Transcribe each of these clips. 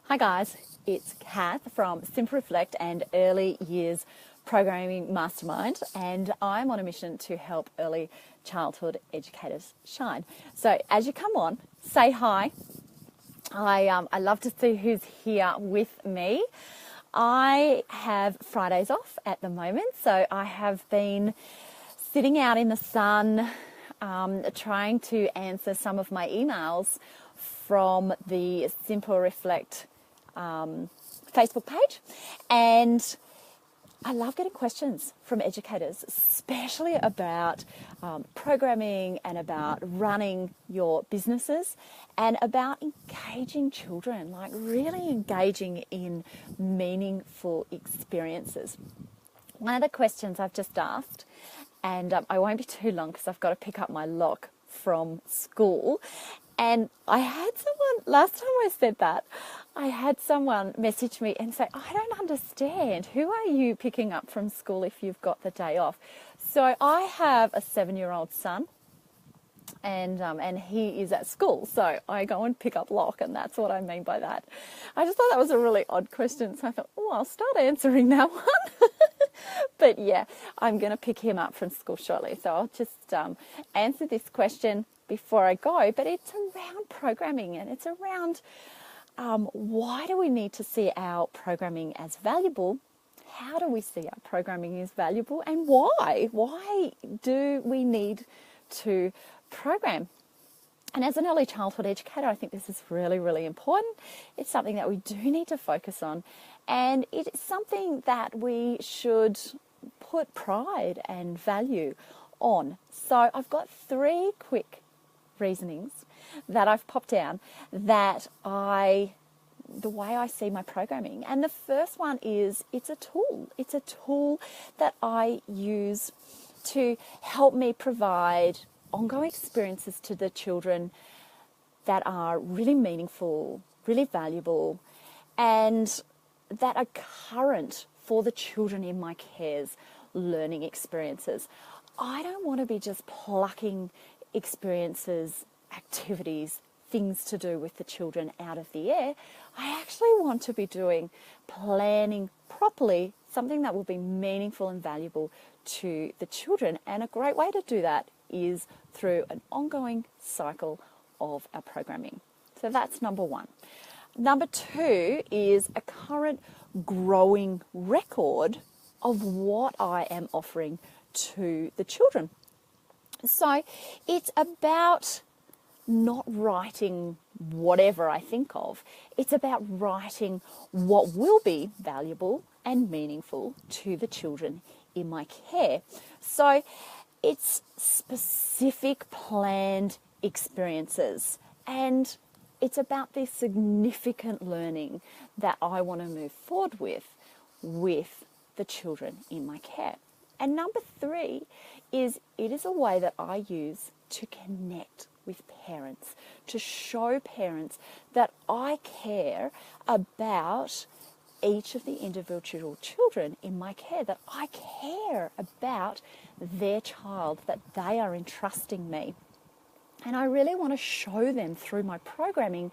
Hi guys, it's Kath from Simple Reflect and Early Years Programming Mastermind, and I'm on a mission to help early childhood educators shine. So as you come on, say hi. I love to see who's here with me. I have Fridays off at the moment, so I have been sitting out in the sun, trying to answer some of my emails from the Simple Reflect Facebook page, and I love getting questions from educators, especially about programming and about running your businesses and about engaging children, like really engaging in meaningful experiences. One of the questions I've just asked, and I won't be too long because I've got to pick up my lock from school. And I had someone, last time I said that, I had someone message me and say, I don't understand. Who are you picking up from school if you've got the day off? So I have a 7-year-old son, and he is at school. So I go and pick up Locke, and that's what I mean by that. I just thought that was a really odd question. So I thought, oh, I'll start answering that one. But yeah, I'm going to pick him up from school shortly. So I'll just answer this question before I go. But it's around programming, and it's around why do we need to see our programming as valuable? How do we see our programming as valuable? And why? Why do we need to program? And as an early childhood educator, I think this is really, really important. It's something that we do need to focus on. And it's something that we should put pride and value on. So I've got 3 quick reasonings that I've popped down that the way I see my programming. And the first one is it's a tool. It's a tool that I use to help me provide ongoing experiences to the children that are really meaningful, really valuable, and that are current for the children in my care's learning experiences. I don't want to be just plucking experiences, activities, things to do with the children out of the air. I actually want to be planning properly, something that will be meaningful and valuable to the children. And a great way to do that is through an ongoing cycle of our programming. So that's number 1. Number 2 is a current growing record of what I am offering to the children. So it's about not writing whatever I think of. It's about writing what will be valuable and meaningful to the children in my care. So it's specific planned experiences, and it's about the significant learning that I want to move forward with the children in my care. And number 3 is it is a way that I use to connect with parents, to show parents that I care about each of the individual children in my care, that I care about their child, that they are entrusting me. And I really want to show them through my programming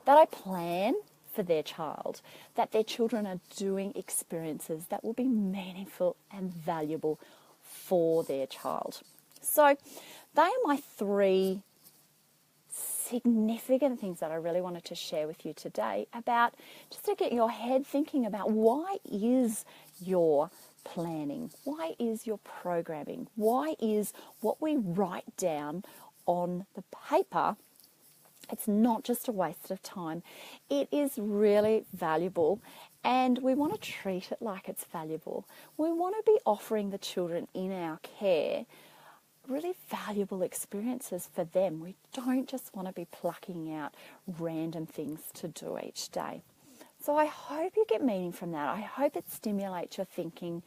that I plan for their child, that their children are doing experiences that will be meaningful and valuable for their child. So they are my 3 significant things that I really wanted to share with you today about just to get your head thinking about why is your planning, why is your programming, why is what we write down on the paper, it's not just a waste of time. It is really valuable, and we want to treat it like it's valuable. We want to be offering the children in our care really valuable experiences for them. We don't just want to be plucking out random things to do each day. So I hope you get meaning from that. I hope it stimulates your thinking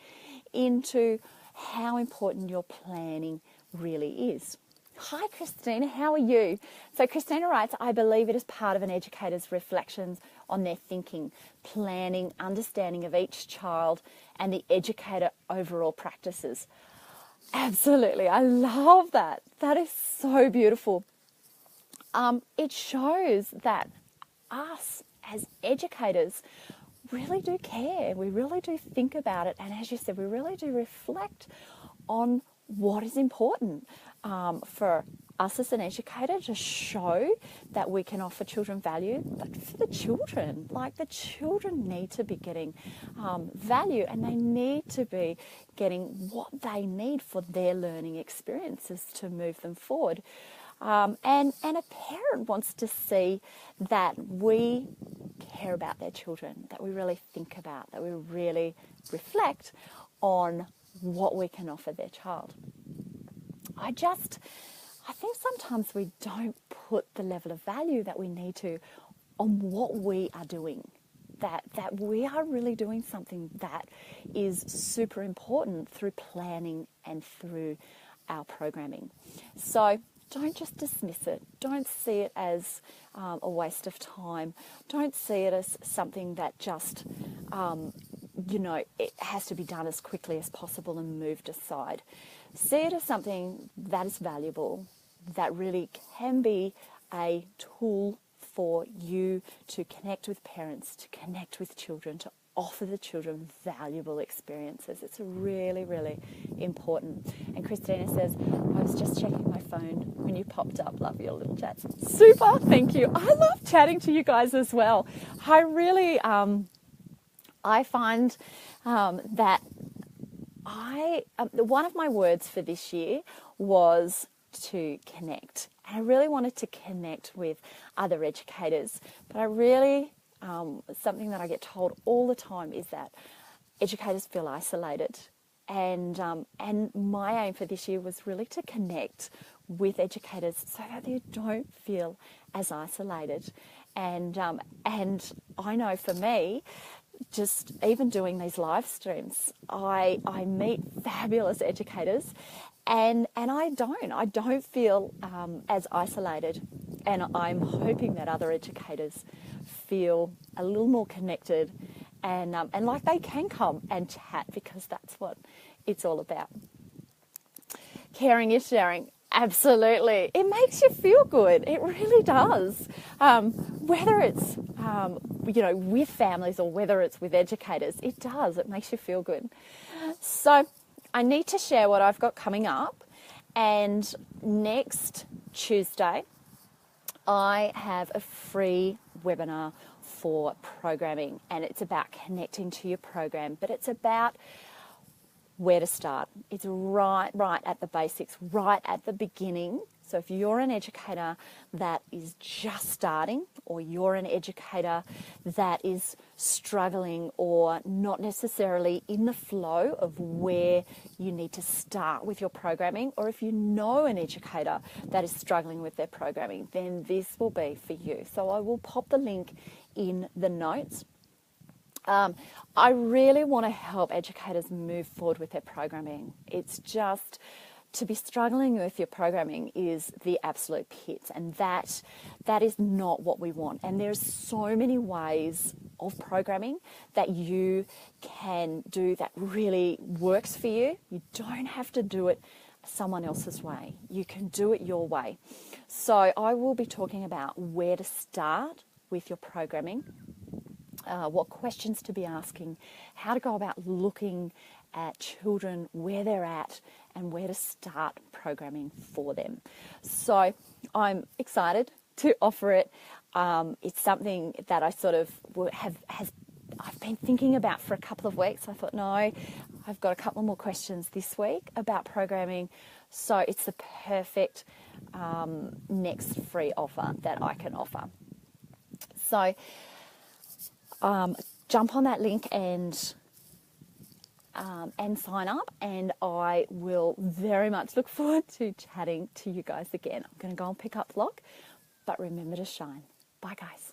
into how important your planning really is. Hi Christina, how are you? So Christina writes, I believe it is part of an educator's reflections on their thinking, planning, understanding of each child and the educator overall practices. Absolutely. I love that. That is so beautiful. It shows that us as educators, really do care. We really do think about it. And as you said, we really do reflect on what is important for us as an educator to show that we can offer children value, but for the children, like the children need to be getting value, and they need to be getting what they need for their learning experiences to move them forward. And a parent wants to see that we care about their children, that we really think about, that we really reflect on what we can offer their child. I think sometimes we don't put the level of value that we need to on what we are doing, that we are really doing something that is super important through planning and through our programming. So don't just dismiss it. Don't see it as a waste of time. Don't see it as something that just, it has to be done as quickly as possible and moved aside. See it as something that is valuable, that really can be a tool for you to connect with parents, to connect with children, to offer the children valuable experiences. It's really, really important. And Christina says, I was just checking my phone when you popped up. Love your little chats. Super, thank you. I love chatting to you guys as well. I really, I find that one of my words for this year was to connect. And I really wanted to connect with other educators, but I really, something that I get told all the time is that educators feel isolated. And my aim for this year was really to connect with educators so that they don't feel as isolated. And I know for me, just even doing these live streams, I meet fabulous educators, and I don't feel as isolated, and I'm hoping that other educators feel a little more connected and like they can come and chat, because that's what it's all about. Caring is sharing. Absolutely. It makes you feel good. It really does. Whether it's, with families or whether it's with educators, it does. It makes you feel good. So I need to share what I've got coming up. And next Tuesday, I have a free webinar for programming, and it's about connecting to your program, but it's about where to start. It's right at the basics, right at the beginning. So if you're an educator that is just starting, or you're an educator that is struggling or not necessarily in the flow of where you need to start with your programming, or if you know an educator that is struggling with their programming, then this will be for you. So I will pop the link in the notes. I really want to help educators move forward with their programming. It's just, to be struggling with your programming is the absolute pits, and that is not what we want. And there's so many ways of programming that you can do that really works for you. You don't have to do it someone else's way. You can do it your way. So I will be talking about where to start with your programming, what questions to be asking, how to go about looking at children, where they're at, and where to start programming for them. So I'm excited to offer it. It's something that I sort of I've been thinking about for a couple of weeks. I thought, no, I've got a couple more questions this week about programming. So it's the perfect next free offer that I can offer. So jump on that link and sign up, and I will very much look forward to chatting to you guys again. I'm going to go and pick up vlog, but remember to shine. Bye, guys.